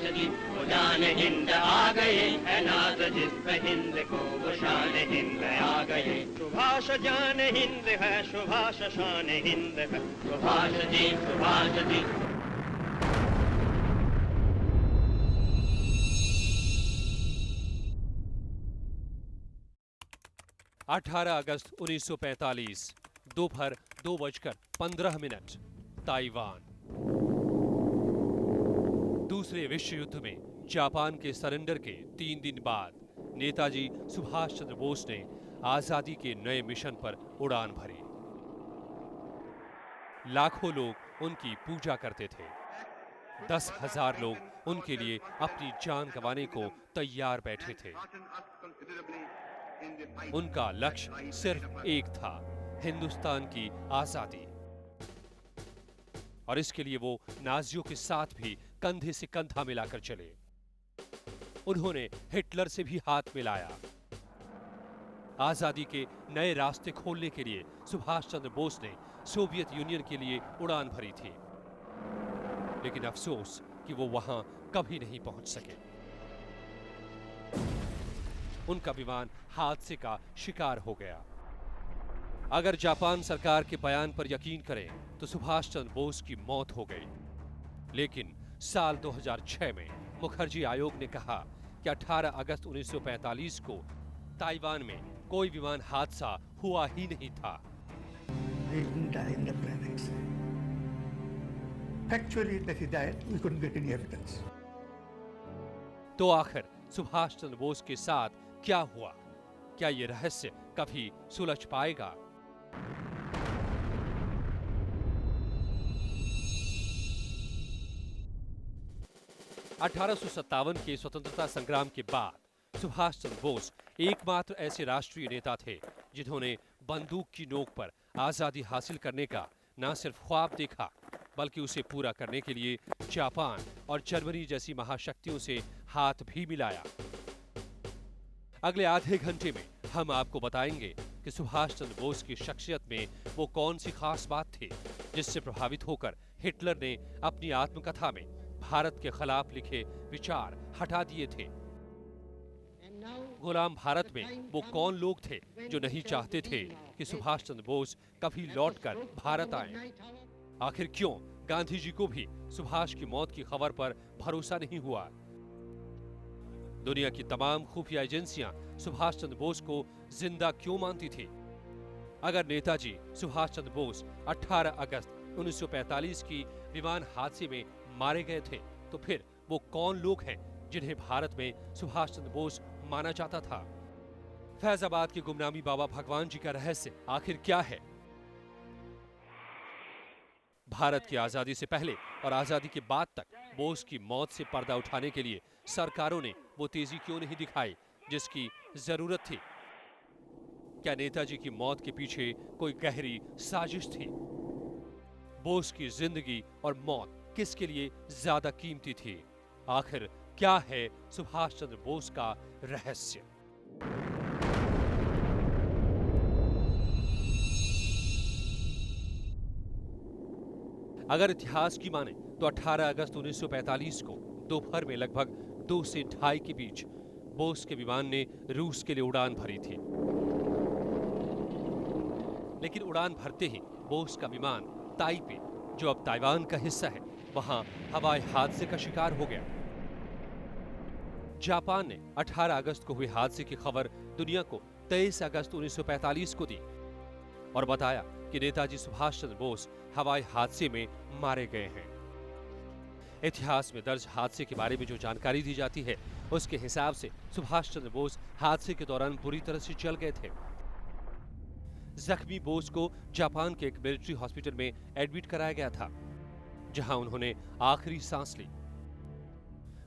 जी उड़ान हिंद आ गए, है नाज़ जिस पे हिंद को वो शान हिंद आ गए। सुभाष जान हिंद है, सुभाष शान हिंद है, सुभाष जी सुभाष जी। 18 अगस्त 1945 दोपहर 2:15 ताइवान। दूसरे विश्व युद्ध में जापान के सरेंडर के 3 दिन बाद नेताजी सुभाष चंद्र बोस ने आजादी के नए मिशन पर उड़ान भरी। लाखों लोग उनकी पूजा करते थे। 10,000 लोग उनके लिए अपनी जान गंवाने को तैयार बैठे थे। उनका लक्ष्य सिर्फ एक था, हिंदुस्तान की आजादी। और इसके लिए वो नाजियों के साथ भी कंधे से कंधा मिलाकर चले। उन्होंने हिटलर से भी हाथ मिलाया। आजादी के नए रास्ते खोलने के लिए सुभाष चंद्र बोस ने सोवियत यूनियन के लिए उड़ान भरी थी। लेकिन अफसोस कि वो वहां कभी नहीं पहुंच सके। उनका विमान हादसे का शिकार हो गया। अगर जापान सरकार के बयान पर यकीन करें तो सुभाष चंद्र बोस की मौत हो गई। लेकिन साल 2006 में मुखर्जी आयोग ने कहा कि 18 अगस्त 1945 को ताइवान में कोई विमान हादसा हुआ ही नहीं था। तो आखिर सुभाष चंद्र बोस के साथ क्या हुआ? क्या यह रहस्य कभी सुलझ पाएगा? अठारह के स्वतंत्रता संग्राम के बाद सुभाष चंद्र बोस एकमात्र ऐसे राष्ट्रीय नेता थे जिन्होंने बंदूक की नोक पर आजादी हासिल करने का न सिर्फ ख्वाब देखा बल्कि उसे पूरा करने के लिए जापान और जर्मनी जैसी महाशक्तियों से हाथ भी मिलाया। अगले आधे घंटे में हम आपको बताएंगे कि सुभाष चंद्र बोस की शख्सियत में वो कौन सी खास बात थी जिससे प्रभावित होकर हिटलर ने अपनी आत्मकथा में भारत के खिलाफ लिखे विचार हटा दिए थे। गुलाम भारत में वो कौन लोग थे जो नहीं चाहते थे कि सुभाष चंद्र बोस कभी लौटकर भारत आए? आखिर क्यों गांधी जी को भी सुभाष की मौत की खबर पर भरोसा नहीं हुआ? दुनिया की तमाम खुफिया एजेंसियां सुभाष चंद्र बोस को जिंदा क्यों मानती थी? अगर नेताजी सुभाष चंद्र बोस 18 अगस्त 1945 की विमान हादसे में मारे गए थे तो फिर वो कौन लोग हैं जिन्हें भारत में सुभाष चंद्र बोस माना जाता था? फैजाबाद के गुमनामी बाबा भगवान जी का रहस्य आखिर क्या है? भारत की आजादी से पहले और आजादी के बाद तक बोस की मौत से पर्दा उठाने के लिए सरकारों ने वो तेजी क्यों नहीं दिखाई जिसकी जरूरत थी? क्या नेताजी की मौत के पीछे कोई गहरी साजिश थी? बोस की जिंदगी और मौत किसके लिए ज्यादा कीमती थी? आखिर क्या है सुभाष चंद्र बोस का रहस्य? अगर इतिहास की माने तो 18 अगस्त 1945 को दोपहर में लगभग 2 से 2:30 के बीच बोस के विमान ने रूस के लिए उड़ान भरी थी। लेकिन उड़ान भरते ही बोस का विमान ताइपे, जो अब ताइवान का हिस्सा है, वहां हवाई हादसे का शिकार हो गया। जापान ने 18 अगस्त को हुए हादसे की खबर दुनिया को 23 अगस्त 1945 को दी और बताया कि नेताजी सुभाष चंद्र बोस हवाई हादसे में मारे गए हैं। इतिहास में दर्ज हादसे के बारे में जो जानकारी दी जाती है उसके हिसाब से सुभाष चंद्र बोस हादसे के दौरान बुरी तरह से जल गए थे। जख्मी बोस को जापान के एक मिलिट्री हॉस्पिटल में एडमिट कराया गया था जहां उन्होंने आखिरी सांस ली।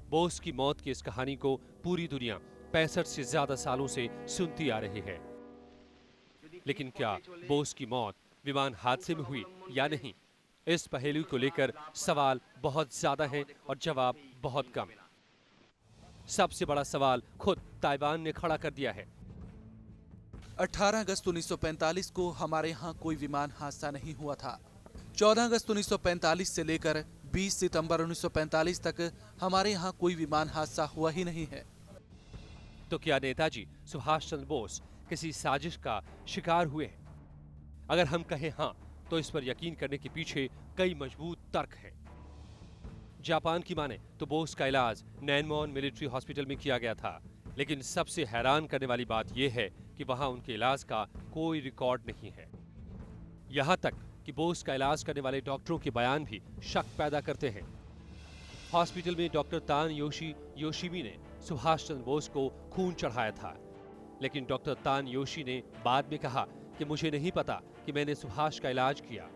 बोस की मौत की इस कहानी को पूरी दुनिया 65 से ज्यादा सालों से सुनती आ रही है। लेकिन क्या बोस की मौत विमान हादसे में हुई या नहीं, इस पहेली को लेकर सवाल बहुत ज्यादा हैं और जवाब बहुत कम। सबसे बड़ा सवाल खुद ताइवान ने खड़ा कर दिया है। 18 अगस्त 1945 को हमारे यहाँ कोई विमान हादसा नहीं हुआ था। 14 अगस्त 1945 से लेकर 20 सितंबर 1945 तक हमारे यहाँ कोई विमान हादसा हुआ ही नहीं है। तो क्या नेताजी सुभाष चंद्र बोस किसी साजिश का शिकार हुए हैं? अगर हम कहें हाँ, तो इस पर यकीन करने के पीछे कई मजबूत तर्क हैं। जापान की माने तो बोस का इलाज नैनमोन मिलिट्री हॉस्पिटल में किया गया था, लेकिन सबसे हैरान करने वाली बात यह है कि वहां उनके इलाज का कोई रिकॉर्ड नहीं है। यहां तक कि बोस का इलाज करने वाले डॉक्टरों के बयान भी शक पैदा करते हैं। हॉस्पिटल में डॉक्टर तान योशीमी ने सुभाष चंद्र बोस को खून चढ़ाया था, लेकिन डॉक्टर तान योशी ने बाद में कहा कि मुझे नहीं पता कि मैंने सुभाष का इलाज किया।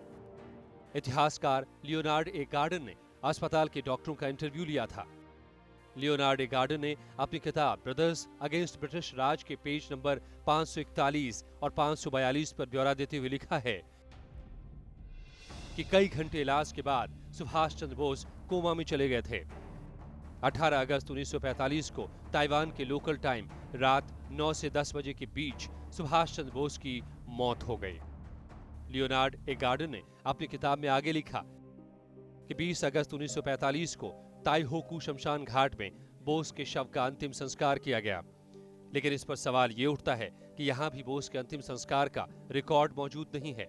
इतिहासकार लियोनार्ड ए गार्डन ने अस्पताल के डॉक्टरों का इंटरव्यू लिया था। लियोनार्ड ए गार्डन ने अपनी किताब ब्रदर्स अगेंस्ट ब्रिटिश राज के पेज नंबर 541 और 542 पर ब्यौरा देते हुए लिखा है कि कई घंटे इलाज के बाद सुभाष चंद्र बोस कोमा में चले गए थे। 18 अगस्त 1945 को ताइवान के लोकल टाइम रात 9 से 10 बजे के बीच सुभाष चंद्र बोस की मौत हो गई। लियोनार्ड ए गार्डन ने अपनी किताब में आगे लिखा कि 20 अगस्त 1945 को ताइहोकू शमशान घाट में बोस के शव का अंतिम संस्कार किया गया, लेकिन इस पर सवाल ये उठता है कि यहां भी बोस के अंतिम संस्कार का रिकॉर्ड मौजूद नहीं है।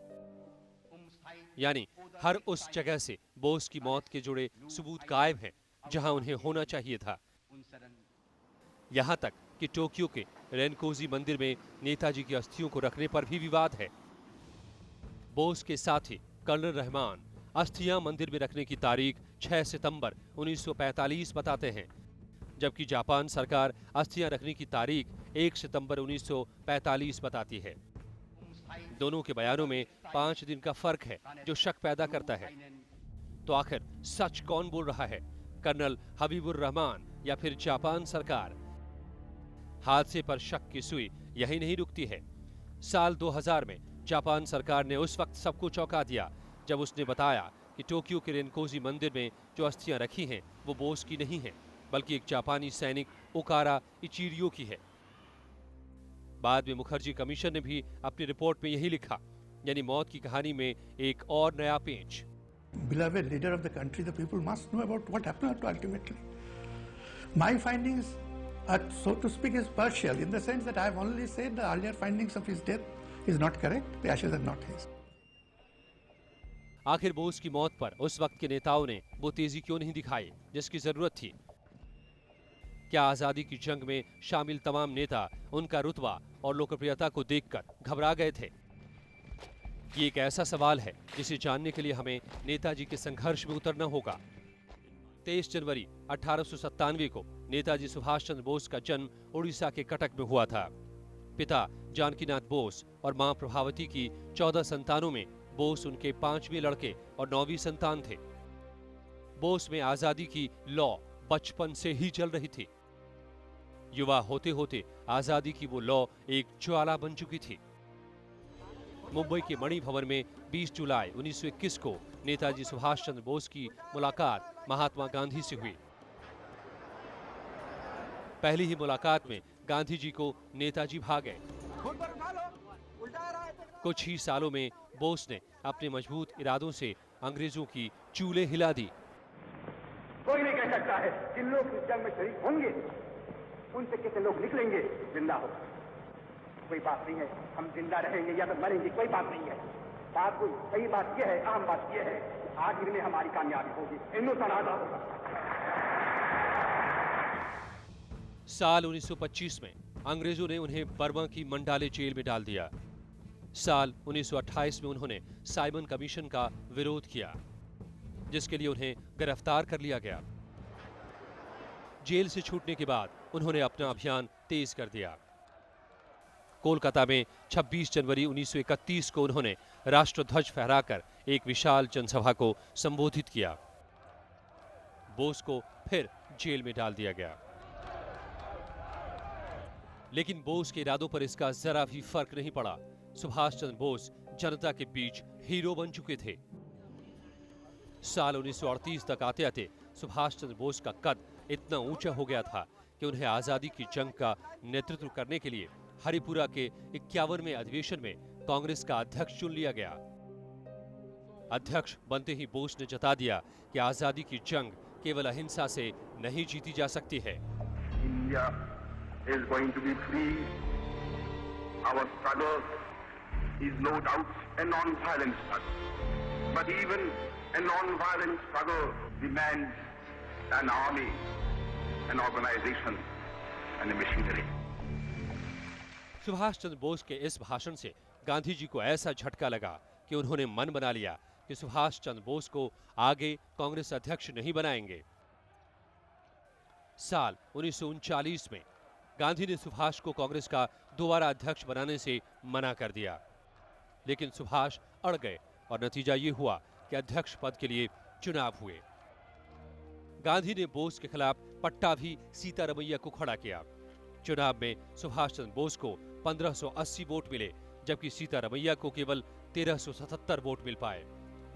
यानी हर उस जगह से बोस की मौत के जुड़े सबूत गायब हैं जहां उन्हें होना चाहिए था। यहां तक कि टोक्यो के रेनकोजी मंदिर में नेताजी की अस्थियों को रखने पर भी विवाद है। बोस के साथी कर्नल रहमान अस्थियां मंदिर में रखने की तारीख 6 सितंबर 1945 बताते हैं, जबकि जापान सरकार अस्थियां रखने की तारीख 1 सितंबर 1945 बताती है। दोनों के बयानों में 5 दिन का फर्क है, जो शक पैदा करता है। तो आखिर सच कौन बोल रहा है, कर्नल हबीबुर रहमान या फिर जापान सरकार? हादसे पर शक की सुई यही नहीं रुकती है। साल 2000 में जापान सरकार ने उस वक्त सबको चौंका दिया जब उसने बताया कि टोक्यो के रेनकोजी मंदिर में जो अस्थियां रखी हैं वो बोस की नहीं है, बल्कि एक जापानी सैनिक ओकारा इचिरियो की है। बाद में मुखर्जी कमीशन ने भी अपनी रिपोर्ट में यही लिखा, यानी मौत की कहानी में एक और नया पेंच। Beloved leader of the country, the people must know about what happened ultimately. My findings are, so to speak, is partial in the sense that I have only said the earlier findings of his death is not correct. The ashes are not his. आखिर बोस की मौत पर उस वक्त के नेताओं ने वो तेजी क्यों नहीं दिखाई जिसकी जरूरत थी? क्या आजादी की जंग में शामिल तमाम नेता उनका रुतबा और लोकप्रियता को देखकर घबरा गए थे? ये एक ऐसा सवाल है जिसे जानने के लिए हमें नेताजी के संघर्ष में उतरना होगा। 23 जनवरी 1897 को नेताजी सुभाष चंद्र बोस का जन्म उड़ीसा के कटक में हुआ था। पिता जानकीनाथ बोस और मां प्रभावती की 14 संतानों में बोस उनके 5वें लड़के और 9वीं संतान थे। बोस में आजादी की लौ बचपन से ही चल रही थी। युवा होते होते आजादी की वो लौ एक ज्वाला बन चुकी थी। मुंबई के मणि भवन में 20 जुलाई 1921 को नेताजी सुभाष चंद्र बोस की मुलाकात महात्मा गांधी से हुई। पहली ही मुलाकात में गांधी जी को नेताजी भा गए। कुछ ही सालों में बोस ने अपने मजबूत इरादों से अंग्रेजों की चूल्हे हिला दी। कोई नहीं कह सकता है जिन लोग इस जंग में शरीक होंगे उनसे कितने लोग निकलेंगे जिंदा हो। कोई बात नहीं है हम जिंदा रहेंगे या तो मरेंगे, कोई बात नहीं है। बात कोई सही बात यह है, अहम बात यह है, आखिर में हमारी कामयाबी होगी, हिंदुस्तान आजाद होगा। साल 1925 में अंग्रेजों ने उन्हें बर्मा की मंडाले जेल में डाल दिया। साल 1928 में उन्होंने साइमन कमीशन का विरोध किया, जिसके लिए उन्हें गिरफ्तार कर लिया गया। जेल से छूटने के बाद उन्होंने अपना अभियान तेज कर दिया। कोलकाता में 26 जनवरी 1931 को उन्होंने राष्ट्रध्वज फहराकर एक विशाल जनसभा को संबोधित किया। बोस को फिर जेल में डाल दिया गया, लेकिन बोस के इरादों पर इसका जरा भी फर्क नहीं पड़ा। सुभाष चंद्र बोस जनता के बीच हीरो बन चुके थे। साल 1938 तक आते आते सुभाष चंद्र बोस का कद इतना ऊंचा हो गया था कि उन्हें आजादी की जंग का नेतृत्व करने के लिए हरिपुरा के 51वें अधिवेशन में कांग्रेस का अध्यक्ष चुन लिया गया। अध्यक्ष बनते ही बोस ने जता दिया कि आजादी की जंग केवल अहिंसा से नहीं जीती जा सकती है। India is going to be free. Our struggle is no doubt a non-violent struggle. But even a non-violent struggle demands an army, an organization, and a machinery. Subhash Chandra Bose के इस भाषण से गांधी जी को ऐसा झटका लगा कि उन्होंने मन बना लिया कि सुभाष चंद्र बोस को आगे कांग्रेस अध्यक्ष नहीं बनाएंगे। साल 1939 में गांधी ने सुभाष को कांग्रेस का दोबारा अध्यक्ष बनाने से मना कर दिया, लेकिन सुभाष अड़ गए और नतीजा ये हुआ कि अध्यक्ष पद के लिए चुनाव हुए। गांधी ने बोस के खिलाफ पट्टा भी सीतारमैया को खड़ा किया। चुनाव में सुभाष चंद्र बोस को 1580 वोट मिले, जबकि सीतारमैया को केवल 1377 वोट मिल पाए।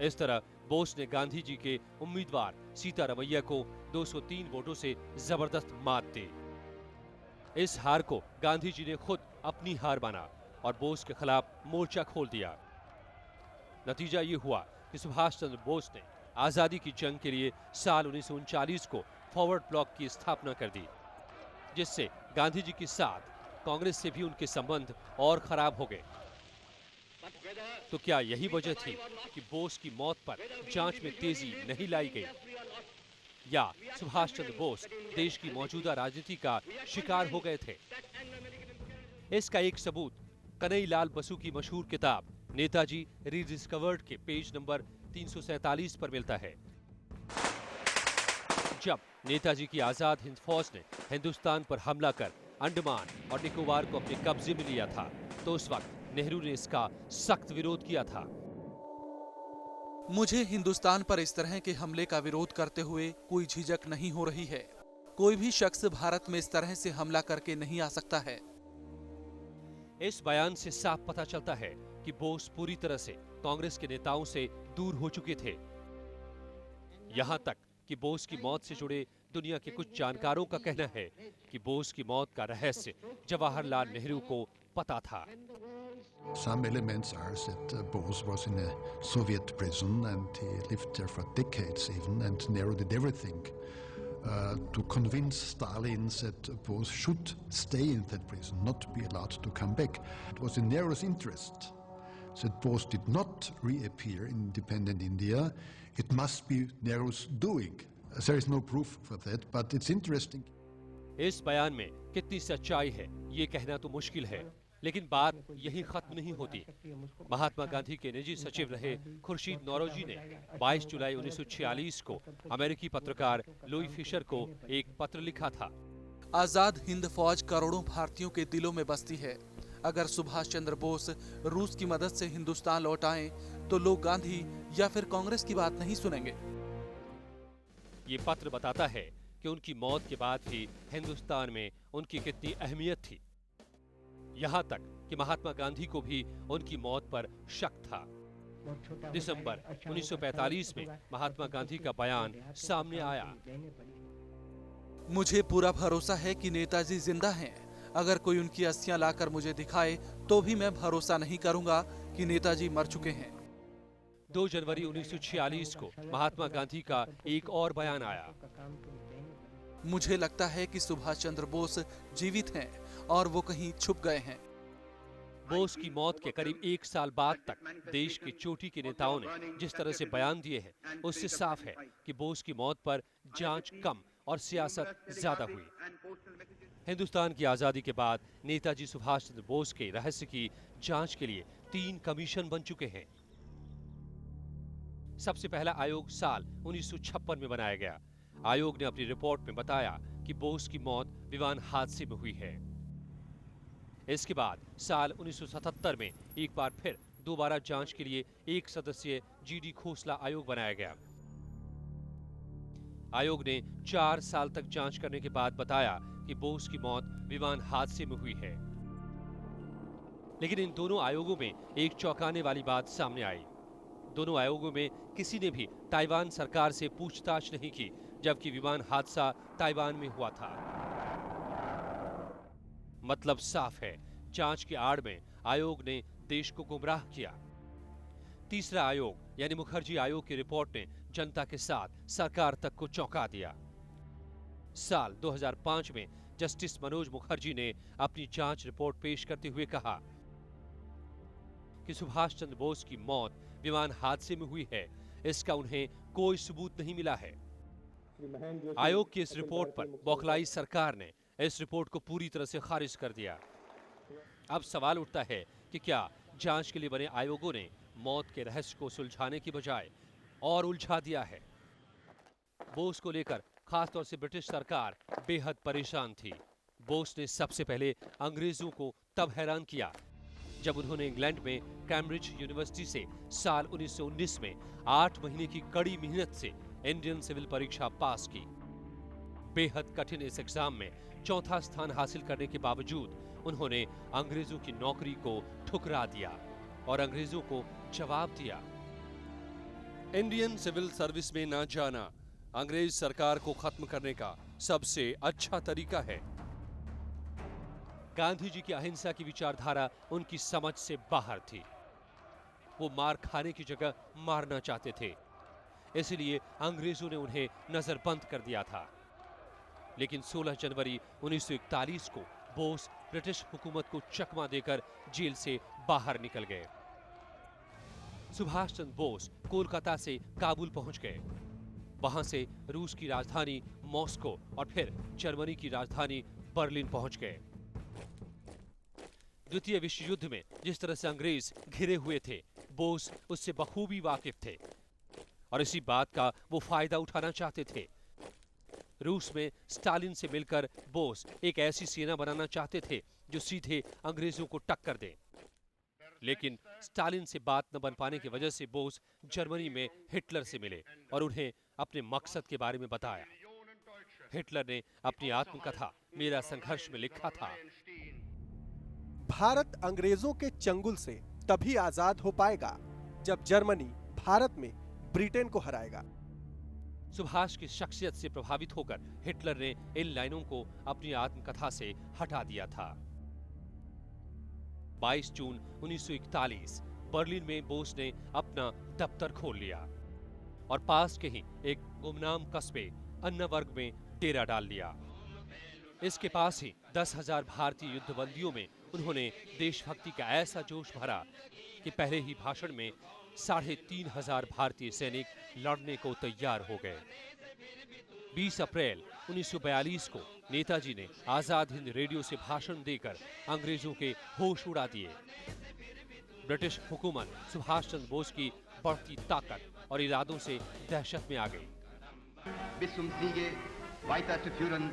इस तरह बोस ने गांधी जी के उम्मीदवार सीतारमैया को 203 वोटों से जबरदस्त मात दी। इस हार को गांधी जी ने खुद अपनी हार माना और बोस के खिलाफ मोर्चा खोल दिया। नतीजा ये हुआ कि सुभाष चंद्र बोस ने आजादी की जंग के लिए साल 1939 को फॉरवर्ड ब्लॉक की स्थापना कर दी, जिससे गांधी जी के साथ कांग्रेस से भी उनके संबंध और खराब हो गए। तो क्या यही वजह थी कि बोस की मौत पर जांच में तेजी नहीं लाई गई, या सुभाष चंद्र बोस देश की मौजूदा राजनीति का शिकार हो गए थे? इसका एक सबूत कन्हैयालाल बसु की मशहूर किताब नेताजी रीडिस्कवर्ड के पेज नंबर 347 पर मिलता है। जब नेताजी की आजाद हिंद फौज ने हिंदुस्तान पर हमला कर अंडमान और निकोबार को अपने कब्जे में लिया था, तो उस वक्त नेहरू ने इसका सख्त विरोध किया था। मुझे हिंदुस्तान पर इस तरह के हमले का विरोध करते हुए कोई झिझक नहीं हो रही है। कोई भी शख्स भारत में इस तरह से हमला करके नहीं आ सकता है। इस बयान से साफ पता चलता है कि बोस पूरी तरह से कांग्रेस के नेताओं से दूर हो चुके थे। यहां तक कि बोस की मौत से जुड़े दुनिया के कुछ जानकारों का कहना है कि बोस की मौत का रहस्य जवाहरलाल नेहरू को पता था। Some elements are that Bose was in a Soviet prison and he lived there for decades even, and Nehru did everything to convince Stalin that Bose should stay in that prison, not be allowed to come back. It was in Nehru's interest that Bose did not reappear in independent India. It must be Nehru's doing. There is no proof for that, but it's interesting. इस बयान में कितनी सच्चाई है ये कहना तो मुश्किल है, लेकिन बात यही खत्म नहीं होती। महात्मा गांधी के निजी सचिव रहे खुर्शीद नौरोजी ने 22 जुलाई 1946 को अमेरिकी पत्रकार लुई फिशर को एक पत्र लिखा था। आजाद हिंद फौज करोड़ों भारतीयों के दिलों में बसती है। अगर सुभाष चंद्र बोस रूस की मदद से हिंदुस्तान लौट आए तो लोग गांधी या फिर कांग्रेस की बात नहीं सुनेंगे। ये पत्र बताता है कि उनकी मौत के बाद भी हिंदुस्तान में उनकी कितनी अहमियत थी। यहाँ तक कि महात्मा गांधी को भी उनकी मौत पर शक था। दिसंबर 1945 में महात्मा गांधी का बयान सामने आया। मुझे पूरा भरोसा है कि नेताजी जिंदा हैं। अगर कोई उनकी अस्थियां लाकर मुझे दिखाए तो भी मैं भरोसा नहीं करूंगा कि नेताजी मर चुके हैं। 2 जनवरी 1946 को महात्मा गांधी का एक और बयान आया। मुझे लगता है कि सुभाष चंद्र बोस जीवित हैं और वो कहीं छुप गए हैं। बोस की मौत के करीब 1 साल बाद तक देश के चोटी के नेताओं ने जिस तरह से बयान दिए हैं, उससे साफ है कि बोस की मौत पर जांच कम और सियासत ज्यादा हुई। हिंदुस्तान की आजादी के बाद नेताजी सुभाष चंद्र बोस के रहस्य की जांच के लिए 3 कमीशन बन चुके हैं। सबसे पहला आयोग साल 1956 में बनाया गया। आयोग ने अपनी रिपोर्ट में बताया कि बोस की मौत विमान हादसे में हुई है। इसके बाद साल 1977 में एक बार फिर दोबारा जांच के लिए 1 सदस्यीय जीडी खोसला आयोग बनाया गया। आयोग ने 4 साल तक जांच करने के बाद बताया कि बोस की मौत विमान हादसे में हुई है। लेकिन इन दोनों आयोगों में एक चौंकाने वाली बात सामने आई। दोनों आयोगों में किसी ने भी ताइवान सरकार से पूछताछ नहीं की, जबकि विमान हादसा ताइवान में हुआ था। मतलब साफ है, जांच की आड़ में आयोग ने देश को गुमराह किया। तीसरा आयोग यानी मुखर्जी आयोग की रिपोर्ट ने जनता के साथ सरकार तक को चौंका दिया। साल 2005 में जस्टिस मनोज मुखर्जी ने अपनी जांच रिपोर्ट पेश करते हुए कहा कि सुभाष चंद्र बोस की मौत विमान हादसे में हुई है, इसका उन्हें कोई सबूत नहीं मिला है। आयोग की इस रिपोर्ट पर बौखलाई सरकार ने इस रिपोर्ट को पूरी तरह से खारिज कर दिया। अब सवाल उठता है कि क्या जांच के लिए बने आयोगों ने मौत के रहस्य को सुलझाने की बजाय और उलझा दिया है। बोस को लेकर खासतौर से ब्रिटिश सरकार बेहद परेशान थी। बोस ने सबसे पहले अंग्रेजों को तब हैरान किया जब उन्होंने इंग्लैंड में कैम्ब्रिज यूनिवर्सिटी से साल 1919 में 8 महीने की कड़ी मेहनत से इंडियन सिविल परीक्षा पास की। बेहद कठिन इस एग्जाम में चौथा स्थान हासिल करने के बावजूद उन्होंने अंग्रेजों की नौकरी को ठुकरा दिया और अंग्रेजों को जवाब दिया। इंडियन सिविल सर्विस में ना जाना अंग्रेज सरकार को खत्म करने का सबसे अच्छा तरीका है। गांधी जी की अहिंसा की विचारधारा उनकी समझ से बाहर थी। वो मार खाने की जगह मारना चाहते थे, इसलिए अंग्रेजों ने उन्हें नजरबंद कर दिया था। लेकिन 16 जनवरी 1941 को बोस ब्रिटिश हुकूमत को चकमा देकर जेल से बाहर निकल गए। सुभाष चंद्र बोस कोलकाता से काबुल पहुंच गए। वहां से रूस की राजधानी मॉस्को और फिर जर्मनी की राजधानी बर्लिन पहुंच गए। द्वितीय विश्व युद्ध में जिस तरह से अंग्रेज घिरे हुए थे, बोस उससे बखूबी वाकिफ थे और इसी बात का वो फायदा उठाना चाहते थे। रूस में स्टालिन से मिलकर बोस एक ऐसी सेना बनाना चाहते थे जो सीधे अंग्रेजों को टक्कर दे। लेकिन स्टालिन से बात न बन पाने की वजह से बोस जर्मनी में हिटलर से मिले और उन्हें अपने मकसद के बारे में बताया। हिटलर ने अपनी आत्मकथा मेरा संघर्ष में लिखा था, भारत अंग्रेजों के चंगुल से तभी आजाद हो पाएगा जब जर्मनी भारत में ब्रिटेन को हराएगा। सुभाष की शख्सियत से प्रभावित होकर हिटलर ने इन लाइनों को अपनी आत्मकथा से हटा दिया था। 22 जून 1941 बर्लिन में बोस ने अपना दफ्तर खोल लिया और पास के ही एक गुमनाम कस्बे अन्नावर्ग में डेरा डाल लिया। इसके पास ही 10,000 भारतीय युद्धबंदियों में उन्होंने देशभक्ति का ऐसा जोश भरा कि पहले ही भाषण में 3,500 भारतीय सैनिक लड़ने को तैयार हो गए। 20 अप्रैल 1942 को नेताजी ने आजाद हिंद रेडियो से भाषण देकर अंग्रेजों के होश उड़ा दिए। ब्रिटिश हुकूमत सुभाष चंद्र बोस की बढ़ती ताकत और इरादों से दहशत में आ गई। Bis zum Siege weiter zu führen,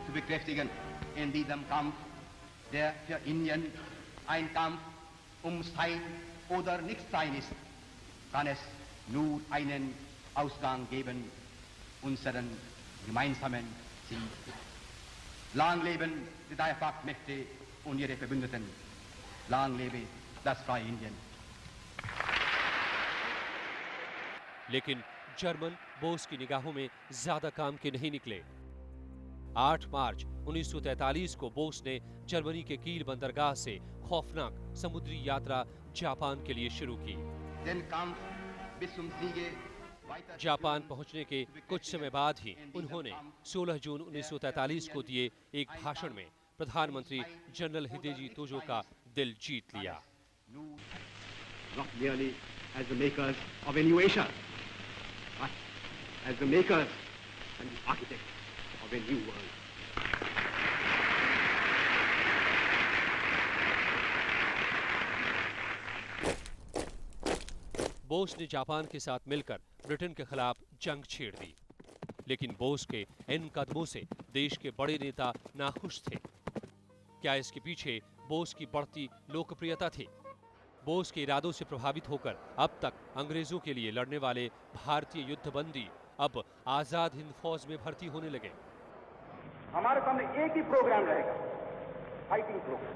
zu bekräftigen in diesem Kampf, der für Indien ein Kampf Sein oder Nichtsein ist, kann es nur einen Ausgang geben, unseren gemeinsamen Sieg. Lang leben die drei Paktmächte und ihre Verbündeten. Lang lebe das freie Indien. लेकिन German Bose की निगाहों में ज्यादा काम के नहीं निकले। 8 मार्च 1943 को बोस ने जर्मनी के कील बंदरगाह से खौफनाक समुद्री यात्रा जापान के लिए शुरू की। जापान पहुंचने के कुछ समय बाद ही उन्होंने 16 जून 1943 को दिए एक भाषण में प्रधानमंत्री जनरल हिदेजी तोजो का दिल जीत लिया। Not merely as the makers of a new Asia, but as the makers and the architects of a new world. Bose ने जापान के साथ मिलकर ब्रिटेन के खिलाफ जंग छेड़ दी, लेकिन बोस के इन कदमों से देश के बड़े नेता नाखुश थे। क्या इसके पीछे बोस की बढ़ती लोकप्रियता थी? बोस के इरादों से प्रभावित होकर अब तक अंग्रेजों के लिए लड़ने वाले भारतीय युद्धबंदी अब आजाद हिंद फौज में भर्ती होने लगे। हमारे सामने एक ही प्रोग्राम रहेगा, फाइटिंग प्रोग्राम।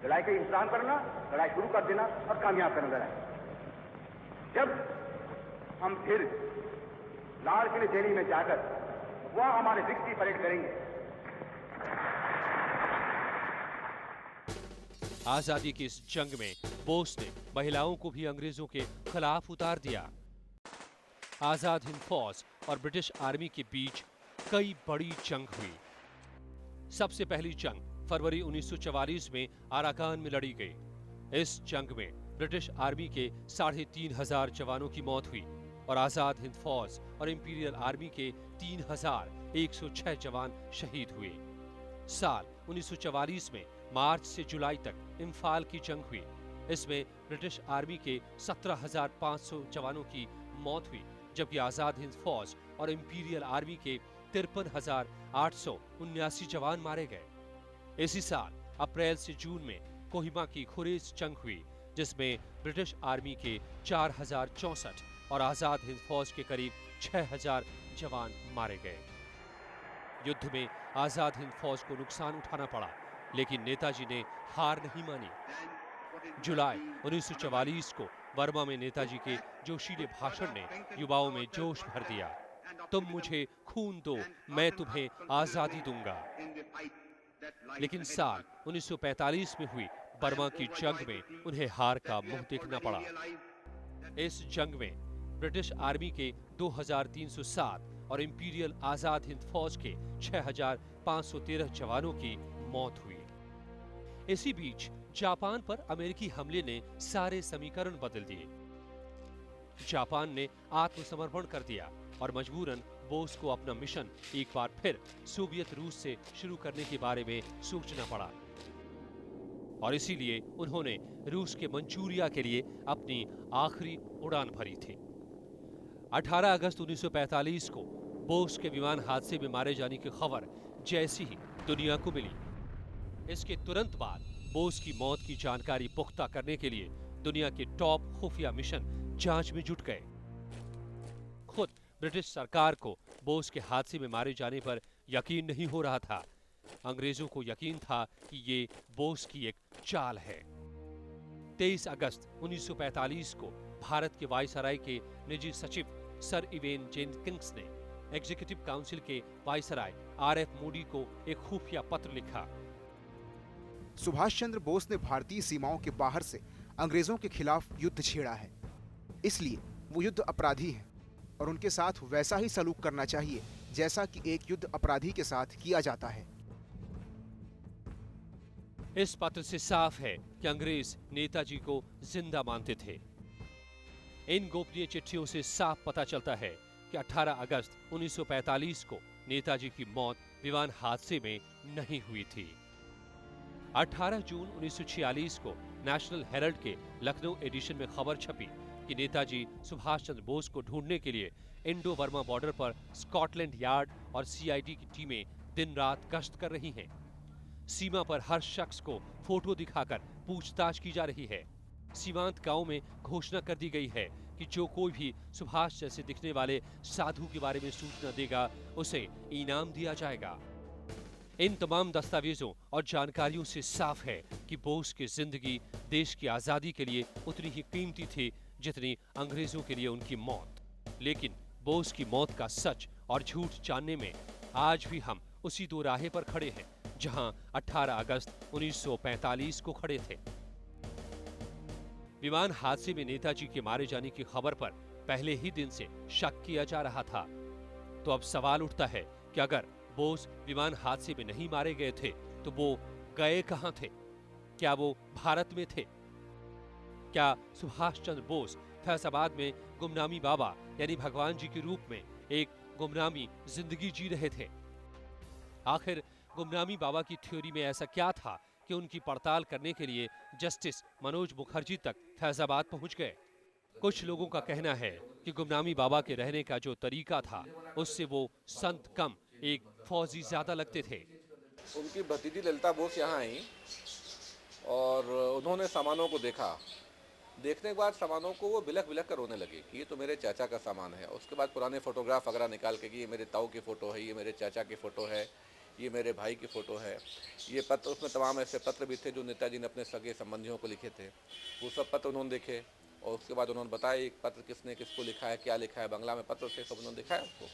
लड़ाई का इंतजाम करना, लड़ाई शुरू कर देना और कामयाब करना लड़ाई। जब हम फिर लाल किले दिल्ली में जाकर वहां हमारे विक्ट्री परेड करेंगे। आजादी की इस जंग में बोस ने महिलाओं को भी अंग्रेजों के खिलाफ उतार दिया। आजाद हिंद फौज और ब्रिटिश आर्मी के बीच कई बड़ी जंग हुई। सबसे पहली जंग फरवरी 1944 में अराकान में लड़ी गई। इस जंग में ब्रिटिश आर्मी के 3,500 जवानों की मौत हुई और आजाद हिंद फौज और इंपीरियल आर्मी के 3,106 जवान शहीद हुए। साल 1944 में मार्च से जुलाई तक इम्फाल की जंग हुई। इसमें ब्रिटिश आर्मी के 17,500 जवानों की मौत हुई, जबकि आजाद हिंद फौज और इंपीरियल आर्मी के 53,879 जवान मारे गए। इसी साल अप्रैल से जून में कोहिमा की खुरेज जंग हुई, जिसमें ब्रिटिश आर्मी के 4,064 और आजाद हिंद फौज के करीब 6,000 जवान मारे गए। युद्ध में आजाद हिंद फौज को नुकसान उठाना पड़ा, लेकिन नेताजी ने हार नहीं मानी। जुलाई 1944 को बर्मा में नेताजी के जोशीले भाषण ने युवाओं में जोश भर दिया। तुम मुझे खून दो, मैं तुम्हें आजादी दूंगा। लेकिन साल 1945 में हुई बर्मा की जंग में उन्हें हार का मुंह देखना पड़ा। इस जंग में ब्रिटिश आर्मी के 2,307 और इंपीरियल आजाद हिंद फौज के 6,513 जवानों की मौत हुई। इसी बीच जापान पर अमेरिकी हमले ने सारे समीकरण बदल दिए। जापान ने आत्मसमर्पण कर दिया और मजबूरन बोस को अपना मिशन एक बार फिर सोवियत रूस से शुरू करने के बारे में सोचना पड़ा और इसीलिए उन्होंने रूस के मंचूरिया के लिए अपनी आखिरी उड़ान भरी थी। 18 अगस्त 1945 को बोस के विमान हादसे में मारे जाने की खबर जैसी ही दुनिया को मिली, इसके तुरंत बाद बोस की मौत की जानकारी पुख्ता करने के लिए दुनिया के टॉप खुफिया मिशन जांच में जुट गए। खुद ब्रिटिश सरकार को बोस के हादसे में मारे जाने पर यकीन नहीं हो रहा था। अंग्रेजों को यकीन था कि ये बोस की एक चाल है। 23 अगस्त 1945 को भारत के वायसराय के निजी सचिव सर इवेन जेनकिंस ने एग्जीक्यूटिव काउंसिल के वायसराय आरएफ मूडी को एक खुफिया पत्र लिखा। सुभाष चंद्र बोस ने भारतीय सीमाओं के बाहर से अंग्रेजों के खिलाफ युद्ध छेड़ा है, इसलिए वो युद्ध अपराधी हैं और उनके साथ वैसा ही सलूक करना चाहिए जैसा कि एक युद्ध अपराधी के साथ किया जाता है। इस पत्र से साफ है कि अंग्रेज नेताजी को जिंदा मानते थे। इन गोपनीय चिट्ठियों से साफ पता चलता है कि 18 अगस्त 1945 को नेताजी की मौत विमान हादसे में नहीं हुई थी। 18 जून 1946 को नेशनल हेरल्ड के लखनऊ एडिशन में खबर छपी कि नेताजी सुभाष चंद्र बोस को ढूंढने के लिए इंडो बर्मा बॉर्डर पर स्कॉटलैंड यार्ड और सीआईडी की टीमें दिन रात गश्त कर रही हैं। सीमा पर हर शख्स को फोटो दिखाकर पूछताछ की जा रही है। सीमांत गांव में घोषणा कर दी गई है कि जो कोई भी सुभाष जैसे दिखने वाले साधु के बारे में सूचना देगा उसे इनाम दिया जाएगा। इन तमाम दस्तावेजों और जानकारियों से साफ है कि बोस की जिंदगी देश की आजादी के लिए उतनी ही कीमती थी जितनी अंग्रेजों के लिए उनकी मौत। लेकिन बोस की मौत का सच और झूठ जानने में आज भी हम उसी दो राहे पर खड़े हैं जहां 18 अगस्त 1945 को खड़े थे। विमान हादसे में नेताजी के मारे जाने की खबर पर पहले ही दिन से शक किया जा रहा था। तो अब सवाल उठता है कि अगर बोस विमान हादसे में नहीं मारे गए थे तो वो गए कहां थे? क्या वो भारत में थे? क्या सुभाष चंद्र बोस फैसलाबाद में गुमनामी बाबा यानी भगवान जी के रूप में एक गुमनामी जिंदगी जी रहे थे? आखिर गुमनामी बाबा की थ्योरी में ऐसा क्या था कि उनकी पड़ताल करने के लिए जस्टिस मनोज मुखर्जी तक फैसलाबाद पहुंच गए? कुछ लोगों का कहना है कि गुमनामी बाबा के रहने का जो तरीका था उससे वो संत कम एक फौजी ज्यादा लगते थे। उनकी भतीजी ललिता बोस यहाँ आई और उन्होंने सामानों को देखा। देखने के बाद सामानों को वो बिलख बिलख कर रोने लगे कि ये तो मेरे चाचा का सामान है। उसके बाद पुराने फोटोग्राफ वगैरह निकाल के कि ये मेरे ताऊ की फ़ोटो है, ये मेरे चाचा की फ़ोटो है, ये मेरे भाई की फ़ोटो है। ये पत्र, उसमें तमाम ऐसे पत्र भी थे जो नेताजी ने अपने सगे संबंधियों को लिखे थे। वो सब पत्र उन्होंने देखे और उसके बाद उन्होंने बताया एक पत्र किसने किसको लिखा है, क्या लिखा है, बंगला में पत्र थे, सब उन्होंने दिखाया उसको।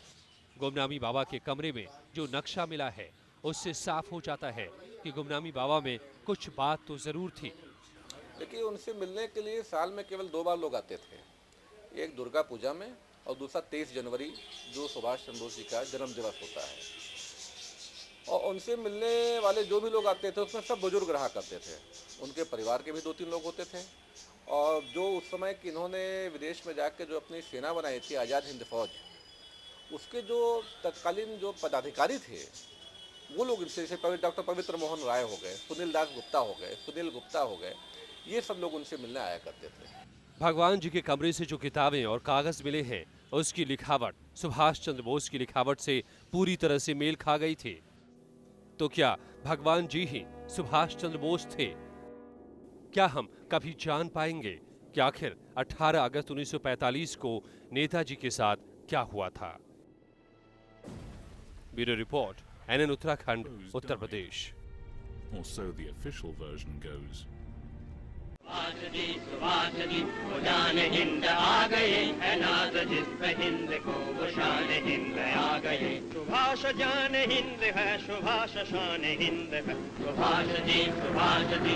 गुमनामी बाबा के कमरे में जो नक्शा मिला है उससे साफ हो जाता है कि गुमनामी बाबा में कुछ बात तो जरूर थी। देखिए, उनसे मिलने के लिए साल में केवल 2 बार लोग आते थे, एक दुर्गा पूजा में और दूसरा 23 जनवरी जो सुभाष चंद्र बोस जी का जन्म दिवस होता है। और उनसे मिलने वाले जो भी लोग आते थे उसमें सब बुजुर्ग रहा करते थे, उनके परिवार के भी 2-3 लोग होते थे। और जो उस समय कि इन्होंने विदेश में जाकर जो अपनी सेना बनाई थी आज़ाद हिंद फौज, उसके जो तत्कालीन जो पदाधिकारी थे वो लोग इनसे, जैसे डॉक्टर पवित्र मोहन राय हो गए, सुनील दास गुप्ता हो गए, सुनील गुप्ता हो गए, ये सब लोग उनसे मिलने आया करते थे। भगवान जी के कमरे से जो किताबें और कागज मिले हैं उसकी लिखावट सुभाष चंद्र बोस की लिखावट से पूरी तरह से मेल खा गई थी। तो क्या भगवान जी ही सुभाष चंद्र बोस थे? क्या हम कभी जान पाएंगे कि आखिर 18 अगस्त 1945 को नेताजी के साथ क्या हुआ था? Bureau report, NN Uttarakhand, Uttar Pradesh. Or so the official version goes. Subhash ji वो जान हिंद आ गए, है नाज़ जिस्म हिंद को वो शान हिंद आ गए। सुभाष जान हिंद है, सुभाष शान हिंद है। सुभाष जी